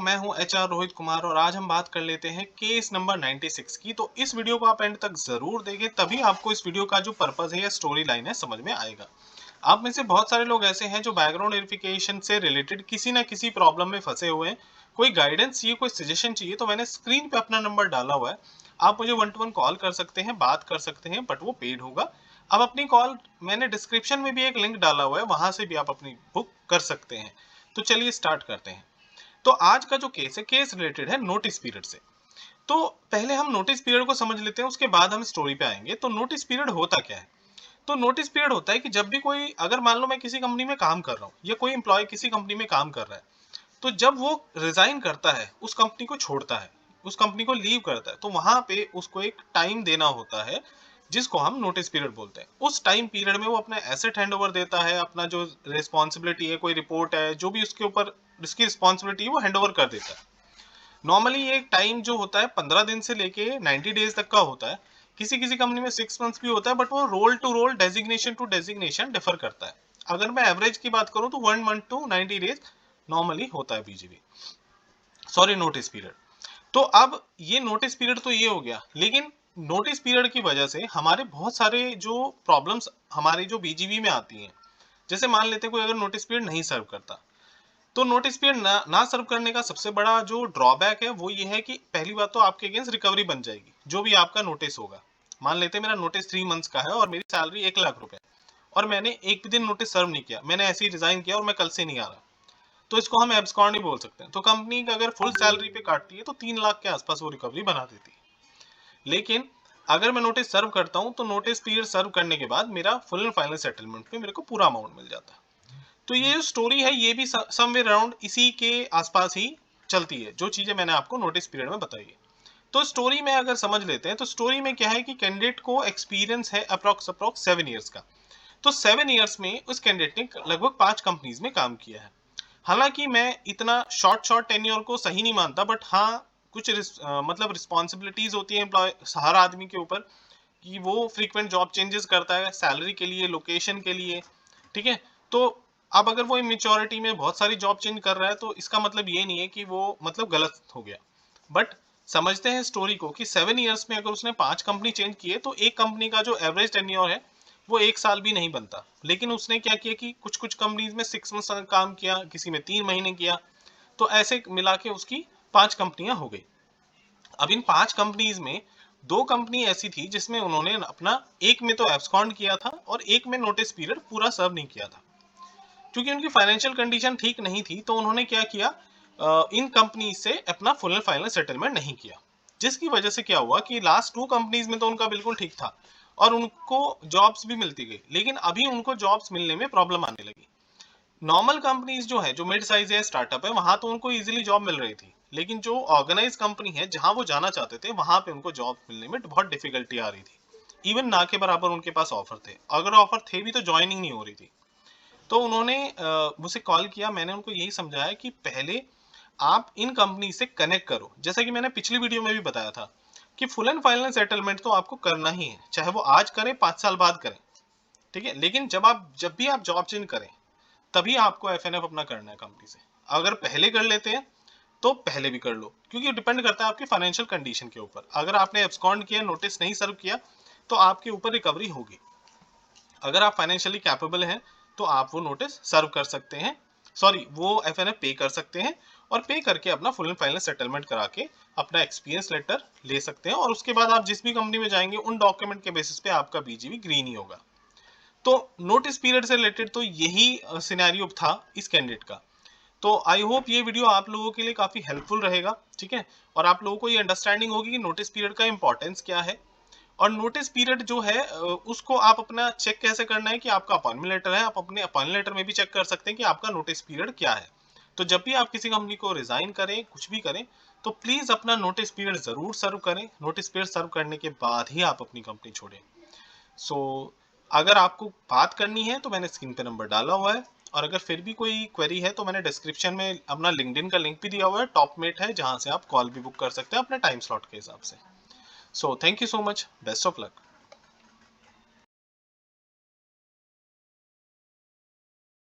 मैं हूं एचआर रोहित कुमार और आज हम बात कर लेते हैं केस नंबर 96 की। तो इस वीडियो को आप एंड तक जरूर देखें, तभी आपको इस वीडियो का जो पर्पस है या स्टोरी लाइन है समझ में आएगा। आप में से बहुत सारे लोग ऐसे हैं जो बैकग्राउंड वेरिफिकेशन से रिलेटेड किसी ना किसी प्रॉब्लम में फंसे हुए हैं। कोई गाइडेंस चाहिए, कोई सजेशन चाहिए, तो मैंने स्क्रीन पे अपना नंबर डाला हुआ है। आप मुझे 1 to 1 कॉल कर सकते हैं, बात कर सकते हैं, बट वो पेड होगा। अब अपनी कॉल मैंने डिस्क्रिप्शन में भी एक लिंक डाला हुआ है, वहां से भी आप अपनी बुक कर सकते हैं। तो चलिए स्टार्ट करते हैं। तो आज का जो केस है, केस रिलेटेड है नोटिस पीरियड से। तो पहले हम नोटिस पीरियड को समझ लेते हैं, उसके बाद हम स्टोरी पे आएंगे। तो नोटिस पीरियड होता क्या है? तो नोटिस पीरियड होता है कि जब भी कोई, अगर मान लो मैं किसी कंपनी में काम कर रहा हूँ या कोई एम्प्लॉय किसी कंपनी में काम कर रहा है, तो जब वो रिजाइन करता है, उस कंपनी को छोड़ता है, उस कंपनी को लीव करता है, तो वहां पे उसको एक टाइम देना होता है जिसको हम नोटिस पीरियड बोलते हैं। उस टाइम पीरियड में वो अपना एसेट हैंड ओवर देता है, अपना जो रिस्पॉन्सिबिलिटी है, कोई रिपोर्ट है, जो भी उसके ऊपर जिसकी रिस्पॉन्सिबिलिटी है, वो हैंड ओवर कर देता है। नॉर्मली ये टाइम जो होता है 15 दिन से लेके 90 डेज तक का होता है। किसी किसी कंपनी में 6 मंथ्स भी होता है, बट वो role to role, designation to designation differ करता है। अगर मैं एवरेज की बात करूं तो 1 मंथ टू 90 डेज नॉर्मली होता है बीजीबी, सॉरी नोटिस पीरियड। तो अब ये नोटिस पीरियड तो ये हो गया, लेकिन नोटिस पीरियड की वजह से हमारे बहुत सारे जो प्रॉब्लम्स हमारी जो बीजीबी में आती हैं। जैसे मान लेते हैं कोई अगर नोटिस पीरियड नहीं सर्व करता, तो नोटिस पीरियड ना सर्व करने का सबसे बड़ा जो ड्रॉबैक है वो ये है कि पहली बात तो आपके अगेंस्ट रिकवरी बन जाएगी, जो भी आपका नोटिस होगा। मान लेते हैं मेरा नोटिस 3 मंथ्स का है और मेरी सैलरी 1 लाख रुपए, और मैंने एक भी दिन नोटिस सर्व नहीं किया, मैंने ऐसे ही रिजाइन किया और मैं कल से नहीं आ रहा, तो इसको हम एब्सकॉन्ड ही बोल सकते हैं। तो कंपनी अगर फुल सैलरी पे काटती है तो 3 लाख के आसपास वो रिकवरी बना देती है। लेकिन अगर मैं नोटिस सर्व करता हूँ तो नोटिस पीरियड सर्व करने के बाद मेरा फुल एंड फाइनल सेटलमेंट पे मेरे को पूरा अमाउंट मिल जाता है। तो ये जो स्टोरी है ये भी समवेयर अराउंड इसी के आसपास ही चलती है, जो चीजें मैंने आपको नोटिस पीरियड में बताई है। तो स्टोरी में अगर समझ लेते हैं, तो स्टोरी में क्या है कि कैंडिडेट को एक्सपीरियंस है अप्रोक्स 7 ईयर्स का। तो 7 ईयर्स में उस कैंडिडेट ने लगभग 5 कंपनीज में काम किया है। हालांकि मैं इतना शॉर्ट शॉर्ट टेन्योर को सही नहीं मानता, बट हाँ, कुछ मतलब रिस्पॉन्सिबिलिटीज होती है एम्प्लॉय हर आदमी के ऊपर, कि वो फ्रीक्वेंट जॉब चेंजेस करता है सैलरी के लिए, लोकेशन के लिए। ठीक है। तो अब अगर वो इमेच्योरिटी में बहुत सारी जॉब चेंज कर रहा है, तो इसका मतलब ये नहीं है कि वो मतलब गलत हो गया। बट समझते हैं स्टोरी को कि 7 ईयर्स में अगर उसने 5 कंपनी चेंज किए, तो एक कंपनी का जो एवरेज टेन्योर है वो 1 साल भी नहीं बनता। लेकिन उसने क्या किया कि कुछ कुछ कंपनीज में 6 मंथ्स काम किया, किसी में 3 महीने किया, तो ऐसे मिला के उसकी 5 कंपनियां हो गई। अब इन 5 कंपनीज में 2 कंपनी ऐसी थी जिसमें उन्होंने अपना, एक में तो एब्सकॉन्ड किया था और एक में नोटिस पीरियड पूरा सर्व नहीं किया था। क्योंकि उनकी फाइनेंशियल कंडीशन ठीक नहीं थी, तो उन्होंने क्या किया, इन कंपनी से अपना फुल एंड फाइनल सेटलमेंट नहीं किया। जिसकी वजह से क्या हुआ कि लास्ट 2 कंपनीज में तो उनका बिल्कुल ठीक था और उनको जॉब्स भी मिलती गई, लेकिन अभी उनको जॉब्स मिलने में प्रॉब्लम आने लगी। नॉर्मल कंपनीज जो है, जो मिड साइज है, स्टार्टअप है, वहां तो उनको इजीली जॉब मिल रही थी। लेकिन जो ऑर्गेनाइज कंपनी है, जहां वो जाना चाहते थे, वहां पे उनको जॉब मिलने में बहुत डिफिकल्टी आ रही थी। इवन ना के बराबर उनके पास ऑफर थे, अगर ऑफर थे भी तो ज्वाइनिंग नहीं हो रही थी। तो उन्होंने मुझे कॉल किया, मैंने उनको यही समझाया कि पहले आप इन कंपनी से कनेक्ट करो। जैसा कि मैंने पिछली वीडियो में भी बताया था कि फुल एंड फाइनल सेटलमेंट तो आपको करना ही है, चाहे वो आज करें 5 साल बाद करें। ठीक है। लेकिन जब भी आप जॉब चेंज करें, तभी आपको एफएनएफ अपना करना है कंपनी से। अगर पहले कर लेते हैं तो पहले भी कर लो, क्योंकि डिपेंड करता है आपकी फाइनेंशियल कंडीशन के ऊपर। अगर आपने एब्सकॉन्ड किया, नोटिस नहीं सर्व किया, तो आपके ऊपर रिकवरी होगी। अगर आप फाइनेंशियली कैपेबल हैं तो आप वो नोटिस सर्व कर सकते हैं, सॉरी वो एफएनएफ पे कर सकते हैं, और पे करके अपना फुल एंड फाइनल सेटलमेंट करा के अपना एक्सपीरियंस लेटर ले सकते हैं। और उसके बाद आप जिस भी कंपनी में जाएंगे, उन डॉक्यूमेंट के बेसिस पे आपका बीजीबी ग्रीन ही होगा। तो नोटिस पीरियड से रिलेटेड तो यही सिनेरियो था इस कैंडिडेट का। तो आई होप ये वीडियो आप लोगों के लिए काफी हेल्पफुल रहेगा। ठीक है। और आप लोगों को ये अंडरस्टैंडिंग होगी कि नोटिस पीरियड का इंपॉर्टेंस क्या है। और नोटिस पीरियड जो है, उसको आप अपना चेक कैसे करना है कि आपका अपॉइंटमेंट लेटर है, आप अपने अपॉइंटमेंट लेटर में भी चेक कर सकते हैं कि आपका नोटिस पीरियड क्या है। तो जब भी आप किसी कंपनी को रिजाइन करें, कुछ भी करें, तो प्लीज अपना नोटिस पीरियड जरूर सर्व करें। नोटिस पीरियड सर्व करने के बाद ही आप अपनी कंपनी छोड़ें। सो अगर आपको बात करनी है तो मैंने स्क्रीन पे नंबर डाला हुआ है, और अगर फिर भी कोई क्वेरी है तो मैंने डिस्क्रिप्शन में अपना लिंक्डइन का लिंक भी दिया हुआ है, टॉपमेट है, जहां से आप कॉल भी बुक कर सकते हैं अपने टाइम स्लॉट के हिसाब से। So thank you so much, best of luck.